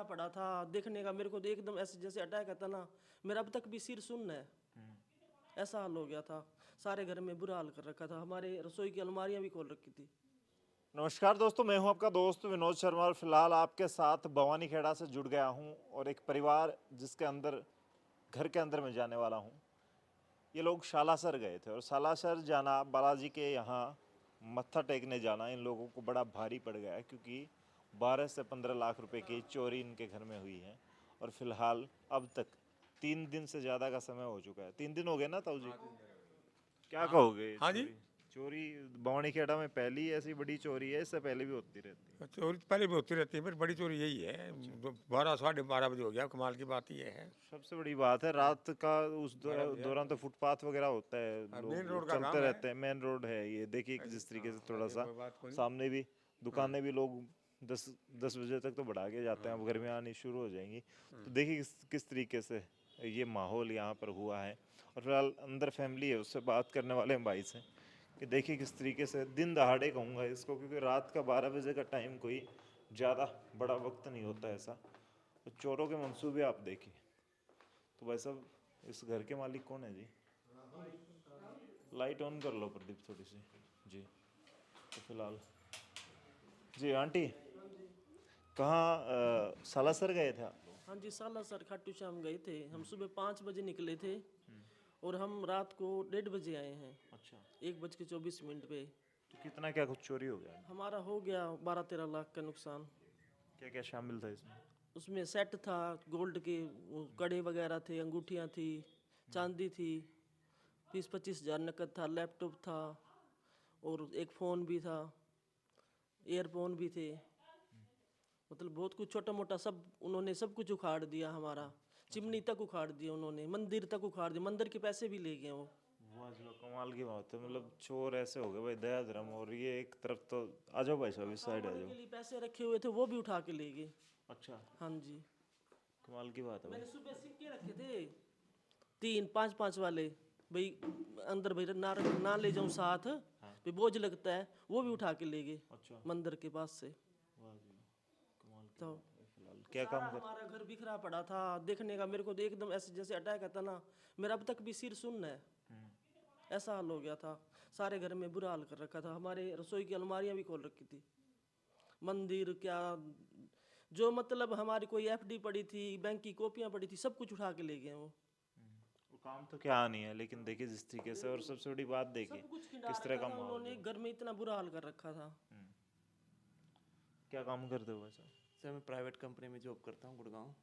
बिखरा पड़ा था देखने का, मेरे को तो एकदम ऐसे जैसे अटैक आता ना, मेरा अब तक भी सिर सुन्न है, ऐसा हाल हो गया था। सारे घर में बुरा हाल कर रखा था, हमारे रसोई की अलमारियां भी खोल रखी थी। नमस्कार दोस्तों, मैं हूं आपका दोस्त विनोद शर्मा और फिलहाल आपके साथ भवानी खेड़ा से जुड़ गया हूं और एक परिवार जिसके अंदर घर के अंदर मैं जाने वाला हूं। ये लोग शालासर गए थे और शालासर जाना, बालाजी के यहाँ मत्था टेकने जाना इन लोगों को बड़ा भारी पड़ गया है, क्योंकि 12 से 15 लाख रुपए की चोरी इनके घर में हुई है। और फिलहाल अब तक 3 दिन से ज़्यादा का समय हो चुका है। 3 दिन हो गए ना ताऊ जी? क्या कहोगे? हाँ जी। चोरी भवानी खेड़ा में पहली ऐसी बड़ी चोरी है, इससे पहले भी होती रहती है? चोरी तो पहले भी होती रहती है, पर बड़ी चोरी यही है। 12 साढ़े 12 बजे हो गया, कमाल की बात ये है। सबसे बड़ी बात है रात का, उस दौरान तो फुटपाथ वगैरह होता है, मेन रोड लोग का चलते काम है। रहते हैं, मेन रोड है ये। देखिए कि जिस तरीके से थोड़ा ये सा कोई बात कोई। सामने भी दुकानें भी लोग 10 बजे तक तो बढ़ा के जाते हैं, अब गर्मियाँ आनी शुरू हो जाएंगी। तो देखिए किस तरीके से ये माहौल यहाँ पर हुआ है। और फिलहाल अंदर फैमिली है, उससे बात करने वाले हैं भाई से कि देखिए किस तरीके से दिन दहाड़े कहूँगा इसको, क्योंकि रात का 12 बजे का टाइम कोई ज़्यादा बड़ा वक्त नहीं होता ऐसा। तो चोरों के मंसूबे आप देखिए। तो भाई साहब, इस घर के मालिक कौन है जी? लाइट ऑन कर लो प्रदीप थोड़ी सी जी। तो फिलहाल जी आंटी, कहाँ सालासर गए थे आप लोग? हाँ जी, सालासर खाटू श्याम गए थे हम। सुबह 5 बजे निकले थे और हम रात को 1:30 बजे आए हैं, अच्छा, 1:24 पे। तो कितना क्या कुछ चोरी हो गया? हमारा हो गया 12-13 लाख का नुकसान। क्या क्या शामिल था इसमें? उसमें सेट था, गोल्ड के वो कड़े वगैरह थे, अंगूठियाँ थी, चांदी थी, 20-25 हज़ार नकद था, लैपटॉप था और एक फ़ोन भी था, ईयरफोन भी थे। मतलब बहुत कुछ छोटा मोटा सब उन्होंने सब कुछ उखाड़ दिया हमारा। चिमनी तक उखाड़ दिया उन्होंने, मंदिर तक उखाड़ दिया, मंदिर के पैसे भी ले गए वो। वाह जी वाह, कमाल की बात है। मतलब चोर ऐसे हो गए भाई, दया धर्म। और ये एक तरफ तो आ जाओ भाई साहब, इस साइड आ खाने जाओ। के लिए पैसे रखे हुए थे वो भी उठा के ले गए। अच्छा, हाँ जी, कमाल की बात है भाई। मैंने सुबह सिक्के रखे थे 3-5-5 वाले, भाई अंदर भाई ना ले जाऊं साथ, भाई बोझ लगता है, वो भी उठा के ले गए अच्छा, मंदिर के पास से। वाह जी वाह, कमाल की तो बात है। फिलहाल क्या सारा काम कर? हमारा घर बिखरा पड़ा था देखने का, मेरे को तो एकदम ऐसे जैसे अटैक आता ना, मेरा अब तक भी सिर सुन्न है, ऐसा हाल हो गया था। सारे घर में बुरा हाल कर रखा था, हमारे रसोई की अलमारियां भी खोल रखी थी, मंदिर क्या, जो मतलब हमारी कोई एफडी पड़ी थी, बैंक की कॉपियां पड़ी थी, सब कुछ उठा के ले गए वो। वो काम तो क्या नहीं है, लेकिन देखिए जिस तरीके से, और सबसे बड़ी बात देखिए सब कुछ खिंडा किस तरह रखा का था माहौल उन्होंने, जो। घर में इतना बुरा हाल कर रखा था। क्या काम करते हो वैसे? सर मैं प्राइवेट कंपनी में जॉब करता हूँ गुड़गांव।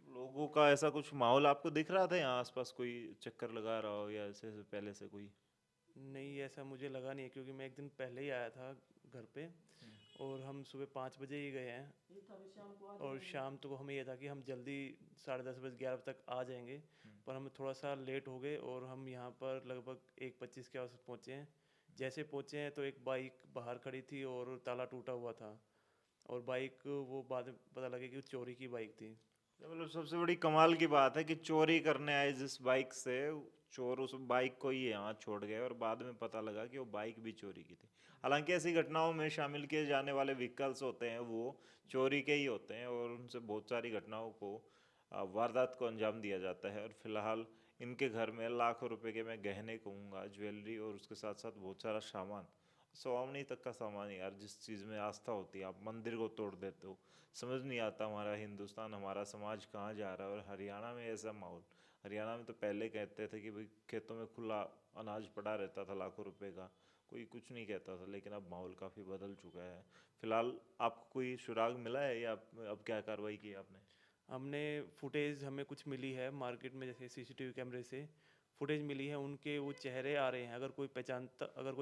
लोगों का ऐसा कुछ माहौल आपको दिख रहा था यहाँ आसपास, कोई चक्कर लगा रहा हो या ऐसे से पहले से कोई? नहीं, ऐसा मुझे लगा नहीं है, क्योंकि मैं एक दिन पहले ही आया था घर पे और हम सुबह 5 बजे ही गए हैं। ये था भी शाम को आ और शाम को हमें यह था कि हम जल्दी 10:30 11 बजे तक आ जाएंगे, पर हम थोड़ा सा लेट हो गए और हम यहाँ पर लगभग 1:25 के आसपास पहुँचे हैं। जैसे पहुँचे हैं तो एक बाइक बाहर खड़ी थी और ताला टूटा हुआ था, और बाइक वो बाद में पता लगे कि चोरी की बाइक थी। मतलब सबसे बड़ी कमाल की बात है कि चोरी करने आए जिस बाइक से, चोर उस बाइक को ही यहाँ छोड़ गए और बाद में पता लगा कि वो बाइक भी चोरी की थी। हालांकि ऐसी घटनाओं में शामिल किए जाने वाले व्हीकल्स होते हैं वो चोरी के ही होते हैं और उनसे बहुत सारी घटनाओं को, वारदात को अंजाम दिया जाता है। और फिलहाल इनके घर में लाखों रुपए के, मैं गहने कहूँगा, ज्वेलरी और उसके साथ साथ बहुत सारा सामान, सवामनी तक का सामान। यार जिस चीज़ में आस्था होती है आप मंदिर को तोड़ देते हो। समझ नहीं आता हमारा हिंदुस्तान, हमारा समाज कहाँ जा रहा है। और हरियाणा में ऐसा माहौल, हरियाणा में तो पहले कहते थे कि भाई खेतों में खुला अनाज पड़ा रहता था लाखों रुपए का, कोई कुछ नहीं कहता था, लेकिन अब माहौल काफ़ी बदल चुका है। फिलहाल आपको कोई सुराग मिला है या अब क्या कार्रवाई की आपने? हमने फुटेज, हमें कुछ मिली है मार्केट में, जैसे सीसीटीवी कैमरे से फुटेज मिली है, उनके वो चेहरे आ रहे हैं। अगर कोई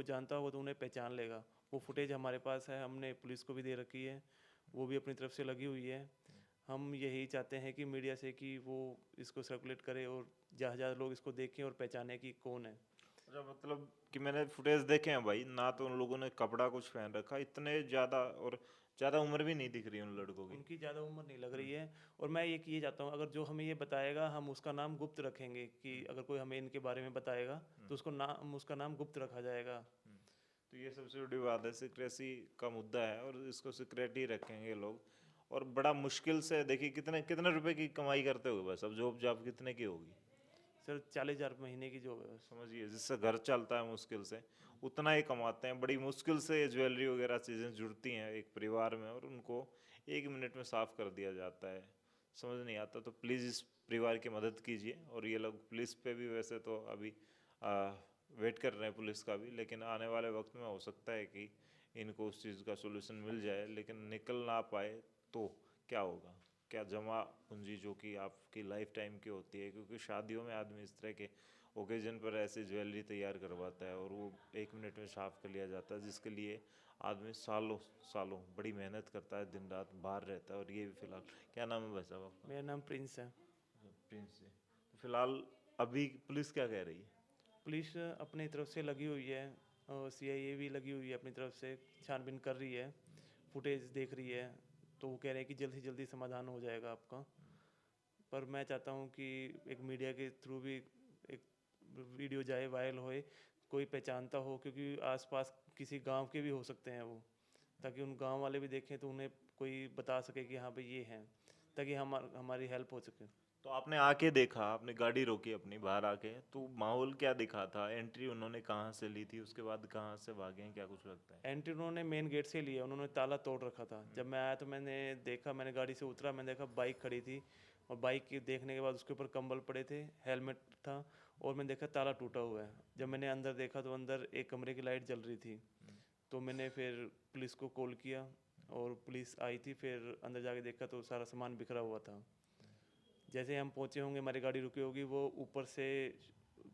जानता होगा तो उन्हें पहचान लेगा। वो फुटेज हमारे पास है, हमने पुलिस को भी दे रखी है, वो भी अपनी तरफ से लगी हुई है। हम यही चाहते हैं कि मीडिया से कि वो इसको सर्कुलेट करे और ज़्यादा से ज़्यादा लोग इसको देखें और पहचाने कि कौन है। अच्छा, मतलब कि मैंने फुटेज देखे हैं भाई, ना तो उन लोगों ने कपड़ा कुछ पहन रखा इतने ज़्यादा, और ज़्यादा उम्र भी नहीं दिख रही उन लड़कों की। उनकी ज़्यादा उम्र नहीं लग रही है। और मैं ये चाहता हूँ, अगर जो हमें ये बताएगा हम उसका नाम गुप्त रखेंगे, कि अगर कोई हमें इनके बारे में बताएगा तो उसका नाम गुप्त रखा जाएगा। तो ये सबसे बड़ी बात है, सिक्रेसी का मुद्दा है और इसको सिक्रेट ही रखेंगे लोग। और बड़ा मुश्किल से देखिए कितने कितने रुपए की कमाई करते होगे बस, अब जॉब जॉब कितने की होगी सर 40,000 महीने की जॉब है बस। समझिए, जिससे घर चलता है मुश्किल से उतना ही कमाते हैं, बड़ी मुश्किल से ये ज्वेलरी वगैरह चीज़ें जुड़ती हैं एक परिवार में और उनको 1 मिनट में साफ कर दिया जाता है। समझ नहीं आता तो प्लीज़ इस परिवार की मदद कीजिए। और ये लोग पुलिस पे भी वैसे तो अभी वेट कर रहे हैं पुलिस का भी, लेकिन आने वाले वक्त में हो सकता है कि इनको उस चीज़ का सोल्यूशन मिल जाए, लेकिन निकल ना पाए तो क्या होगा, क्या जमा पूंजी जो कि आपकी लाइफ टाइम की होती है, क्योंकि शादियों में आदमी इस तरह के ओकेजन पर ऐसी ज्वेलरी तैयार करवाता है और वो 1 मिनट में साफ कर लिया जाता है, जिसके लिए आदमी सालों सालों बड़ी मेहनत करता है, दिन रात बाहर रहता है। और ये भी फिलहाल, क्या नाम है भाई साहब आपका? मेरा नाम प्रिंस है। प्रिंस जी। तो फिलहाल अभी पुलिस क्या कह रही है? पुलिस अपनी तरफ से लगी हुई है और सीआईए भी लगी हुई है, अपनी तरफ से छानबीन कर रही है, फुटेज देख रही है। तो वो कह रहे हैं कि जल्द से जल्दी समाधान हो जाएगा आपका। पर मैं चाहता हूँ कि एक मीडिया के थ्रू भी एक वीडियो जाए, वायरल होए, कोई पहचानता हो, क्योंकि आसपास किसी गांव के भी हो सकते हैं वो, ताकि उन गांव वाले भी देखें तो उन्हें कोई बता सके कि हाँ भाई ये हैं, ताकि हमारी हेल्प हो सके। तो आपने आके देखा, आपने गाड़ी रोकी अपनी बाहर आके, तो माहौल क्या दिखा था? एंट्री उन्होंने कहाँ से ली थी, उसके बाद कहाँ से भागे हैं, क्या कुछ लगता है? एंट्री उन्होंने मेन गेट से लिया, उन्होंने ताला तोड़ रखा था। जब मैं आया तो मैंने देखा, मैंने गाड़ी से उतरा, मैंने देखा बाइक खड़ी थी और बाइक की देखने के बाद उसके ऊपर कंबल पड़े थे, हेलमेट था और मैंने देखा ताला टूटा हुआ है। जब मैंने अंदर देखा तो अंदर एक कमरे की लाइट जल रही थी। तो मैंने फिर पुलिस को कॉल किया और पुलिस आई थी। फिर अंदर जाके देखा तो सारा सामान बिखरा हुआ था। जैसे हम पहुँचे होंगे, हमारी गाड़ी रुकी होगी, वो ऊपर से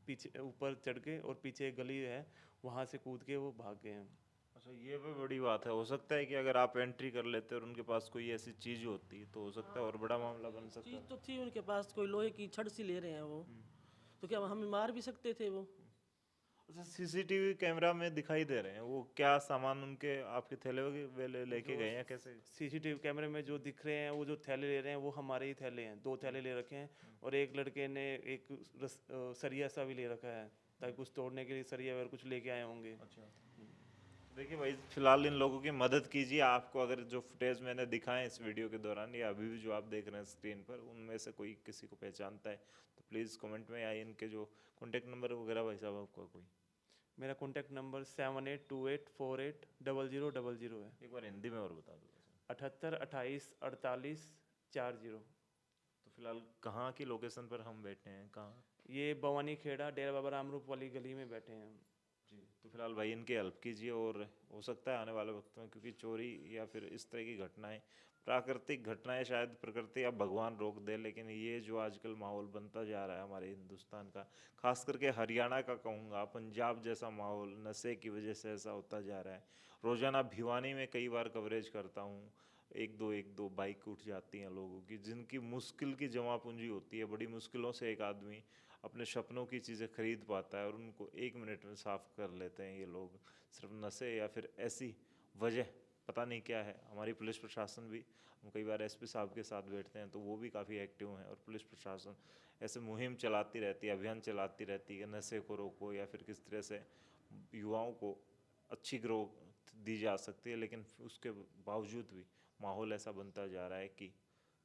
पीछे ऊपर चढ़ के और पीछे एक गली है, वहाँ से कूद के वो भाग गए हैं। अच्छा, ये भी बड़ी बात है। हो सकता है कि अगर आप एंट्री कर लेते और उनके पास कोई ऐसी चीज होती तो हो सकता है और बड़ा मामला बन सकता चीज़ है। तो थी उनके पास, कोई लोहे की छड़ सी ले रहे हैं वो, तो क्या हमें मार भी सकते थे वो? अच्छा, सीसीटीवी कैमरा में दिखाई दे रहे हैं, वो क्या सामान उनके आपके थैले वेले लेके गए हैं कैसे? सीसीटीवी कैमरे में जो दिख रहे हैं, वो जो थैले ले रहे हैं वो हमारे ही थैले हैं। 2 थैले ले रखे हैं और एक लड़के ने एक सरिया सा भी ले रखा है, ताकि कुछ तोड़ने के लिए सरिया वगैरह कुछ लेके आए होंगे। अच्छा, देखिए भाई, फिलहाल इन लोगों की मदद कीजिए। आपको अगर जो फुटेज मैंने दिखाए इस वीडियो के दौरान या अभी भी जो आप देख रहे हैं स्क्रीन पर, उनमें से कोई किसी को पहचानता है तो प्लीज़ कमेंट में, या इनके जो कॉन्टेक्ट नंबर वगैरह भाई साहब आपका कोई? मेरा कॉन्टैक्ट नंबर 7828480000 है। एक बार हिंदी में और बता दो। 78284840। तो फिलहाल कहाँ की लोकेशन पर हम बैठे हैं, कहाँ? ये भवानी खेड़ा डेरा बाबा रामरूप वाली गली में बैठे हैं हम। जी, तो फिलहाल भाई इनकी हेल्प कीजिए। और हो सकता है आने वाले वक्त में, क्योंकि चोरी या फिर इस तरह की घटनाएं, प्राकृतिक घटनाएं शायद प्रकृति या भगवान रोक दे, लेकिन ये जो आजकल माहौल बनता जा रहा है हमारे हिंदुस्तान का, खास करके हरियाणा का कहूँगा, पंजाब जैसा माहौल नशे की वजह से ऐसा होता जा रहा है। रोजाना भिवानी में कई बार कवरेज करता हूँ, एक दो बाइक उठ जाती हैं लोगों की, जिनकी मुश्किल की जमा पूंजी होती है। बड़ी मुश्किलों से एक आदमी अपने सपनों की चीज़ें खरीद पाता है और उनको 1 मिनट में साफ कर लेते हैं ये लोग, सिर्फ नशे या फिर ऐसी वजह, पता नहीं क्या है। हमारी पुलिस प्रशासन भी, हम कई बार एसपी साहब के साथ बैठते हैं तो वो भी काफ़ी एक्टिव हैं, और पुलिस प्रशासन ऐसे मुहिम चलाती रहती है, अभियान चलाती रहती है, नशे को रोको या फिर किस तरह से युवाओं को अच्छी ग्रोथ दी जा सकती है। लेकिन उसके बावजूद भी माहौल ऐसा बनता जा रहा है कि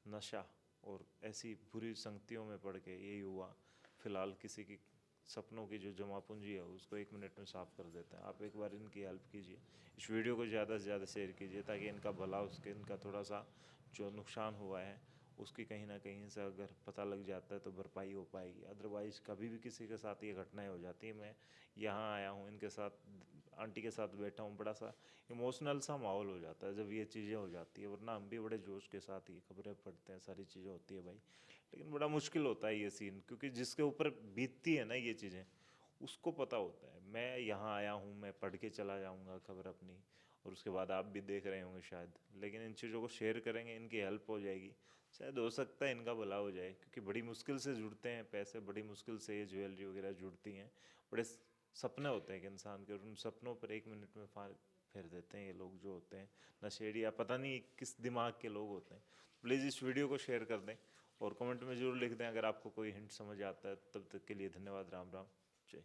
नशा और ऐसी बुरी संगतियों में पड़ के ये युवा फिलहाल किसी की सपनों की जो जमा पूंजी है उसको 1 मिनट में साफ कर देते हैं। आप एक बार इनकी हेल्प कीजिए, इस वीडियो को ज़्यादा से ज़्यादा शेयर कीजिए, ताकि इनका भला, उसके इनका थोड़ा सा जो नुकसान हुआ है उसकी कहीं ना कहीं से अगर पता लग जाता है तो भरपाई हो पाएगी। अदरवाइज़ कभी भी किसी के साथ ये घटनाएं हो जाती हैं। मैं यहाँ आया हूँ, इनके साथ, आंटी के साथ बैठा हूँ, बड़ा सा इमोशनल सा माहौल हो जाता है जब ये चीज़ें हो जाती है। वरना हम भी बड़े जोश के साथ ये खबरें पढ़ते हैं, सारी चीज़ें होती है भाई, लेकिन बड़ा मुश्किल होता है ये सीन, क्योंकि जिसके ऊपर बीतती है ना ये चीज़ें, उसको पता होता है। मैं यहाँ आया हूँ, मैं पढ़ के चला जाऊँगा खबर अपनी, और उसके बाद आप भी देख रहे होंगे शायद, लेकिन इन चीज़ों को शेयर करेंगे, इनकी हेल्प हो जाएगी, शायद हो सकता है इनका भला हो जाए। क्योंकि बड़ी मुश्किल से जुड़ते हैं पैसे, बड़ी मुश्किल से ये ज्वेलरी वगैरह जुड़ती हैं, बड़े सपने होते हैं एक इंसान के, और उन सपनों पर 1 मिनट में फेर देते हैं ये लोग जो होते हैं नशेड़ी, या पता नहीं किस दिमाग के लोग होते हैं। प्लीज़ इस वीडियो को शेयर कर दें और कमेंट में ज़रूर लिख दें अगर आपको कोई हिंट समझ आता है। तब तक के लिए धन्यवाद। राम राम, जय।